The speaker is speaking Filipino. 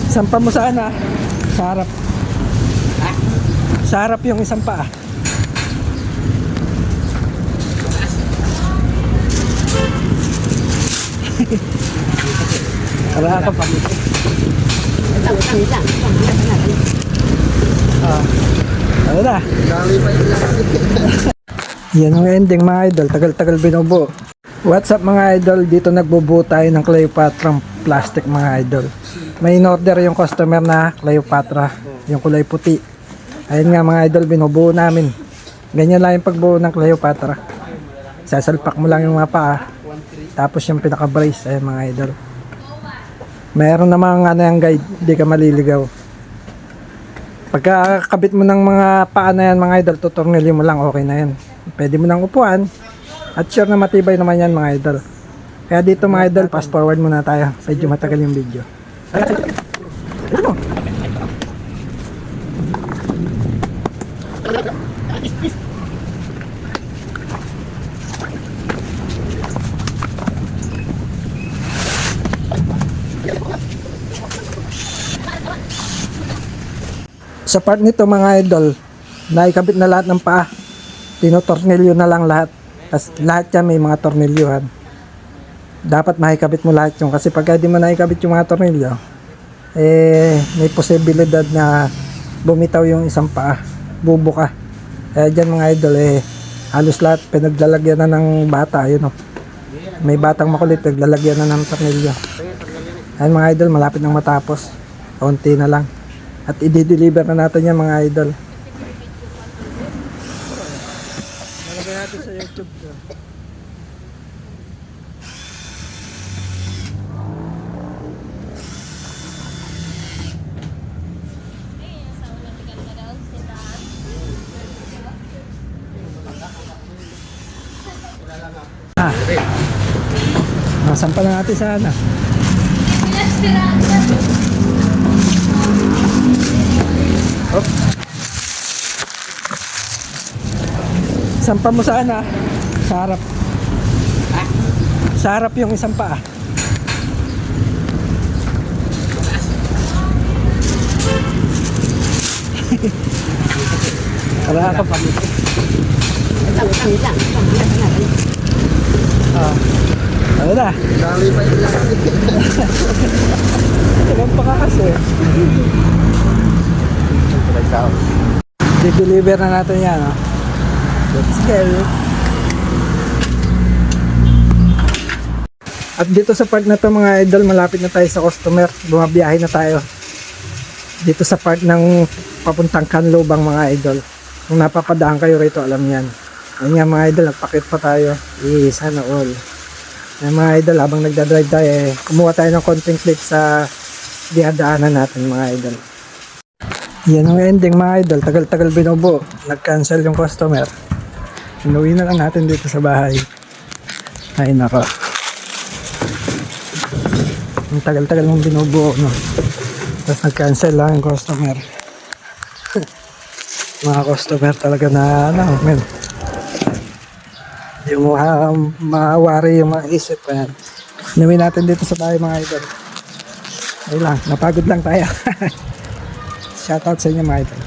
Sampa mo sana. Sa harap. Sa harap yung isang paa. Para ka pa. Ano na? Yan ang ending mga idol. Tagal-tagal binubuo. What's up mga idol? Dito nagbubuo tayo ng Cleopatra plastic mga idol. May in-order yung customer na Cleopatra. Yung kulay puti. Ayun nga mga idol, binubuo namin. Ganyan lang yung pagbuo ng Cleopatra. Sasalpak mo lang yung mga paa. Tapos yung pinaka-brace. Ayun mga idol. Mayroon namang ano yung guide. Hindi ka maliligaw. Pagkakabit mo ng mga paa na yan mga idol, tutornilyo mo lang, okay na yan. Pwede mo nang upuan. At sure na matibay naman yan mga idol. Kaya dito mga idol, fast forward muna tayo. Medyo matagal yung video. Sa part nito mga idol, naikabit na lahat ng paa. Tinotornilyo na lang lahat. Tapos lahat yan may mga tornilyuhan. Dapat maikabit mo lahat yung, kasi pagka di mo naikabit yung mga tornilyo, may posibilidad na bumitaw yung isang paa, bubuka. Kaya dyan mga idol, halos lahat pinaglalagyan na ng bata. Yun, may batang makulit, pinaglalagyan na ng tornilyo. Ayan mga idol, malapit nang matapos. Kaunti na lang. At i-deliver na natin yan mga idol. Nalagay natin sa YouTube. Nasampa na natin sa ano. Oh. Sampa mo sana sa harap. Sa harap yung isang paa. Para ka pa. Ano na? Dami pa yung lastik. Ilang pa ka kasi. I-deliver na natin yan. Let's go. At dito sa part na to mga idol, malapit na tayo sa customer. Bumabiyahe na tayo. Dito sa part ng papuntang Canlobang mga idol. Kung napapadaan kayo rito, alam yan. Ayun nga mga idol, nagpakit pa tayo. Sana all. Ay mga idol, habang nagdadrive tayo, kumuha tayo ng konting clip sa dinadaanan natin mga idol. Yan ang ending mga idol, tagal-tagal binubuo. Nag-cancel yung customer. Inuwi na lang natin dito sa bahay. Ay nako. Ang tagal-tagal mong binubuo, no? Tapos nag-cancel lang yung customer. Mga customer talaga na ano, men. Yung maawari yung mga isip pa yan. Inuwi natin dito sa bahay mga idol. Ayun lang, napagod lang tayo. Shoutout sa inyo mga idol.